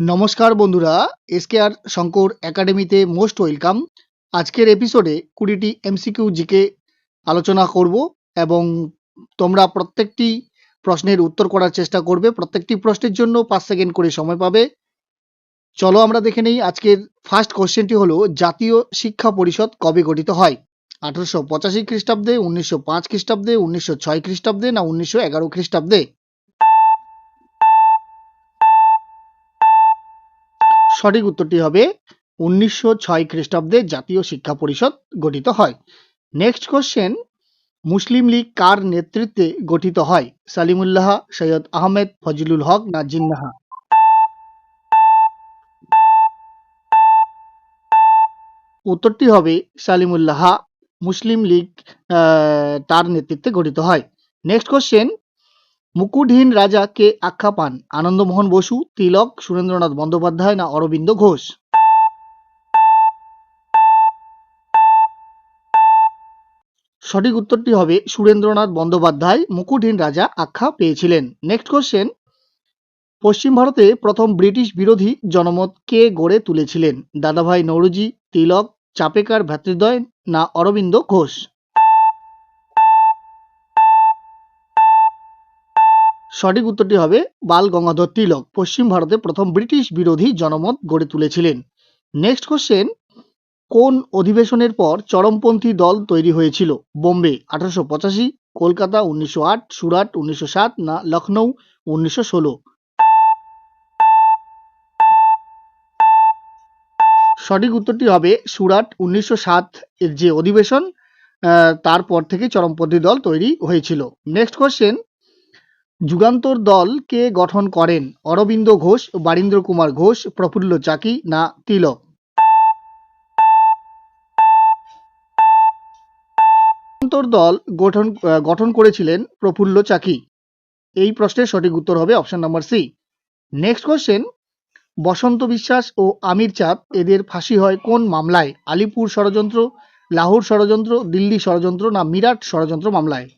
নমস্কার বন্ধুরা, এসকেআর শঙ্কর একাডেমিতে মোস্ট ওয়েলকাম। আজকের এপিসোডে 20টি এমসিকিউ জিকে আলোচনা করব এবং তোমরা প্রত্যেকটি প্রশ্নের উত্তর করার চেষ্টা করবে। প্রত্যেকটি প্রশ্নের জন্য 5 সেকেন্ড করে সময় পাবে। চলো আমরা দেখে নেই। আজকের ফার্স্ট কোশ্চেনটি হলো, জাতীয় শিক্ষা পরিষদ কবে গঠিত হয়? 1885 খ্রিস্টাব্দে, 1905 খ্রিস্টাব্দে, 1906 খ্রিস্টাব্দে না 1911 খ্রিস্টাব্দে? সঠিক উত্তরটি হবে 1906 খ্রিস্টাব্দে জাতীয় শিক্ষা পরিষদ গঠিত হয়। নেক্সট কোশ্চেন, মুসলিম লীগ কার নেতৃত্বে গঠিত হয়? সালিমুল্লাহ, সৈয়দ আহমেদ, ফজলুল হক না জিন্নাহা? উত্তরটি হবে সালিমুল্লাহ। মুসলিম লীগ তার নেতৃত্বে গঠিত হয়। নেক্সট কোশ্চেন, মুকুটহীন রাজা কে আখ্যা পান? আনন্দমোহন বসু, তিলক, সুরেন্দ্রনাথ বন্দ্যোপাধ্যায় না অরবিন্দ ঘোষ? সঠিক উত্তরটি হবে সুরেন্দ্রনাথ বন্দ্যোপাধ্যায় মুকুটহীন রাজা আখ্যা পেয়েছিলেন। নেক্সট কোশ্চেন, পশ্চিম ভারতে প্রথম ব্রিটিশ বিরোধী জনমত কে গড়ে তুলেছিলেন? দাদাভাই নৌরোজি, তিলক, চাপেকার ভ্রাতৃদ্বয় না অরবিন্দ ঘোষ? সঠিক উত্তরটি হবে বাল গঙ্গাধর তিলক পশ্চিম ভারতে প্রথম ব্রিটিশ বিরোধী জনমত গড়ে তুলেছিলেন। নেক্সট কোশ্চেন, কোন অধিবেশনের পর চরমপন্থী দল তৈরি হয়েছিল? বোম্বে 1885, কলকাতা 1908, সুরাট 1907 না লখনৌ 1916? সঠিক উত্তরটি হবে সুরাট 1907 এর যে অধিবেশন, তারপর থেকে চরমপন্থী দল তৈরি হয়েছিল। নেক্সট কোশ্চেন, যুগান্তর দল কে গঠন করেন? অরবিন্দ ঘোষ, বারীন্দ্র কুমার ঘোষ, প্রফুল্ল চাকি না তিলক? যুগান্তর দল গঠন করেছিলেন প্রফুল্ল চাকি। এই প্রশ্নের সঠিক উত্তর হবে option number C. Next question, Basanta Biswas ও আমির চাঁদ এদের ফাঁসি হয় কোন মামলায়? আলিপুর ষড়যন্ত্র, লাহোর ষড়যন্ত্র, দিল্লি ষড়যন্ত্র না মিরাট ষড়যন্ত্র মামলায়?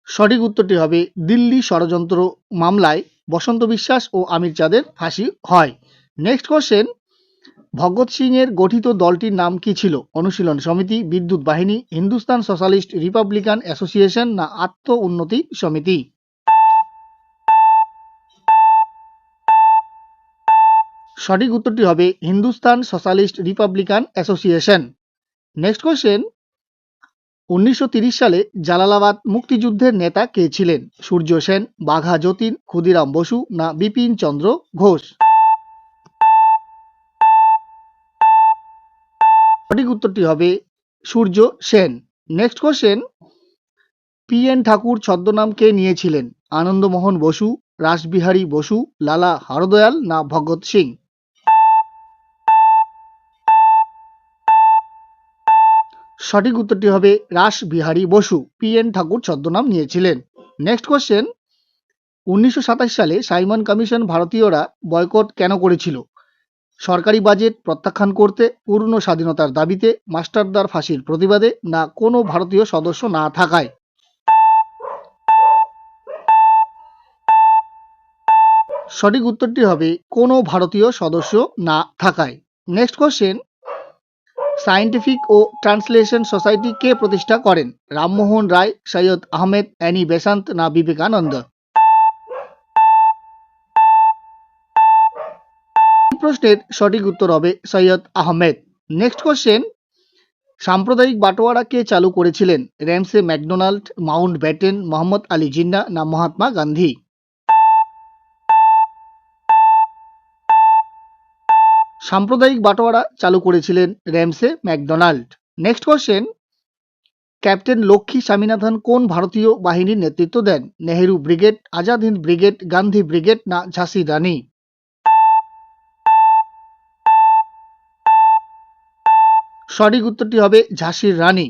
সঠিক উত্তরটি হবে দিল্লি ষড়যন্ত্র মামলায় বসন্ত বিশ্বাস ও আমির চাঁদের ফাঁসি হয়। নেক্সট কোশ্চেন, ভগৎ সিং এর গঠিত দলটির নাম কি ছিল? অনুশীলন সমিতি, বিদ্যুৎ বাহিনী, হিন্দুস্তান সোশ্যালিস্ট রিপাবলিকান অ্যাসোসিয়েশন না আত্ম উন্নতি সমিতি? সঠিক উত্তরটি হবে Hindustan socialist Republican association. Next question, 1930 সালে জালালাবাদ মুক্তিযুদ্ধের নেতা কে ছিলেন? সূর্য সেন, বাঘা যতীন, ক্ষুদিরাম বসু না বিপিন চন্দ্র ঘোষ? সঠিক উত্তরটি হবে Surya Sen. Next question, P N Thakur ছদ্মনাম কে নিয়েছিলেন? আনন্দমোহন বসু, রাসবিহারী বসু, লালা হরদয়াল না ভগৎ সিং? সঠিক উত্তরটি হবে রাসবিহারী বসু পি এন ঠাকুর ছদ্মনাম নিয়েছিলেন। নেক্সট কোশ্চেন, 1927 সালে সাইমন কমিশন ভারতীয়রা বয়কট কেন করেছিল? সরকারি বাজেট প্রত্যাখ্যান করতে, পূর্ণ স্বাধীনতার দাবিতে, মাস্টারদার ফাঁসির প্রতিবাদে না কোনো ভারতীয় সদস্য না থাকায়? সঠিক উত্তরটি হবে কোনো ভারতীয় সদস্য না থাকায়। নেক্সট কোশ্চেন, সায়েন্টিফিক ও ট্রান্সলেশন সোসাইটি কে প্রতিষ্ঠা করেন? রামমোহন রায়, সৈয়দ আহমেদ, অ্যানি বেসান্ত না বিবেকানন্দ? এই প্রশ্নের সঠিক উত্তর হবে সৈয়দ আহমেদ। নেক্সট কোশ্চেন, সাম্প্রদায়িক বাটোয়ারা কে চালু করেছিলেন? Ramsay MacDonald, Mountbatten, Mohammad Ali Jinnah না মহাত্মা গান্ধী? সাম্প্রদায়িক বাটোয়ারা চালু করেছিলেন Ramsay MacDonald. Next question, captain Lakshmi Swaminathan কোন ভারতীয় বাহিনীর নেতৃত্ব দেন? Nehru brigade, Azad Hind brigade, Gandhi brigade না ঝাঁসি রানী? সঠিক উত্তরটি হবে ঝাঁসির রানী।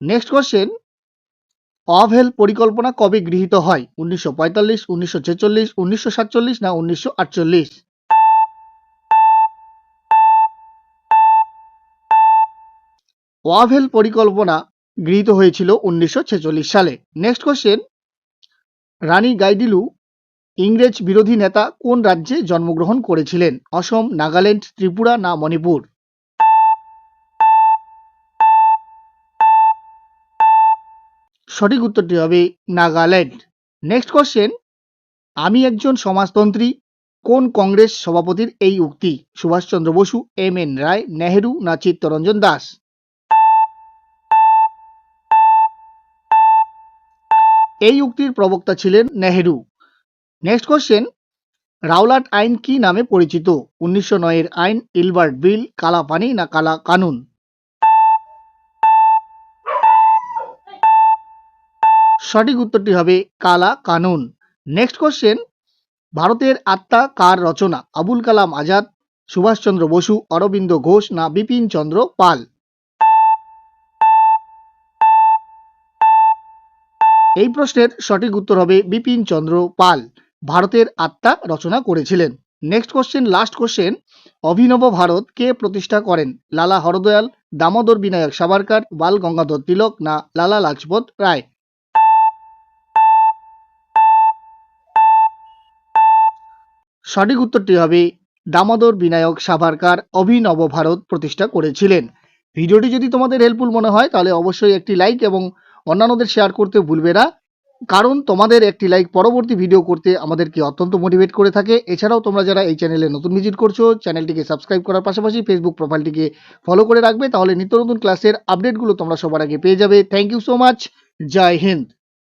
নেক্সট কোশ্চেন, অভেল পরিকল্পনা কবে গৃহীত হয়? 1945, 1946, 1947 না 1948? ওয়াভেল পরিকল্পনা গৃহীত হয়েছিল 1946 সালে। নেক্সট কোশ্চেন, রানী গাইডিলু ইংরেজ বিরোধী নেতা কোন রাজ্যে জন্মগ্রহণ করেছিলেন? অসম, নাগাল্যান্ড, ত্রিপুরা না মণিপুর? সঠিক উত্তরটি হবে নাগাল্যান্ড। নেক্সট কোশ্চেন, আমি একজন সমাজতন্ত্রী কোন কংগ্রেস সভাপতির এই উক্তি? সুভাষচন্দ্র বসু, এম এন রায়, নেহেরু না চিত্তরঞ্জন দাস? এই উক্তির প্রবক্তা ছিলেন নেহেরু। নেক্সট কোশ্চেন, রাওলাট আইন কি নামে পরিচিত? 1909 এর আইন, ইলবার্ট বিল, কালা পানি না কালা কানুন? সঠিক উত্তরটি হবে কালা কানুন। নেক্সট কোশ্চেন, ভারতের আত্মা কার রচনা? আবুল কালাম আজাদ, সুভাষচন্দ্র বসু, অরবিন্দ ঘোষ না বিপিন চন্দ্র পাল? এই প্রশ্নের সঠিক উত্তর হবে বিপিন চন্দ্র পাল ভারতের আত্মা রচনা করেছিলেন। নেক্সট কোশ্চেন, লাস্ট কোশ্চেন, অভিনব ভারত কে প্রতিষ্ঠা করেন? লালা হরদয়াল, দামোদর বিনায়ক সাভারকার, বাল গঙ্গাধর তিলক না লালা লাজপত রায়? সঠিক উত্তরটি হবে দামোদর বিনায়ক সাভারকার অভিনব ভারত প্রতিষ্ঠা করেছিলেন। ভিডিওটি যদি তোমাদের হেল্পফুল মনে হয় তাহলে অবশ্যই একটি লাইক এবং অন্যান্যদের শেয়ার করতে ভুলবে না, কারণ তোমাদের একটি লাইক পরবর্তী ভিডিও করতে আমাদেরকে অত্যন্ত মোটিভেট করে থাকে। এছাড়াও তোমরা যারা এই চ্যানেলে নতুন ভিজিট করছো, চ্যানেলটিকে সাবস্ক্রাইব করার পাশাপাশি ফেসবুক প্রোফাইলটিকে ফলো করে রাখবে, তাহলে নিত্য নতুন ক্লাসের আপডেটগুলো তোমরা সবার আগে পেয়ে যাবে। Thank you so much. জয় হিন্দ।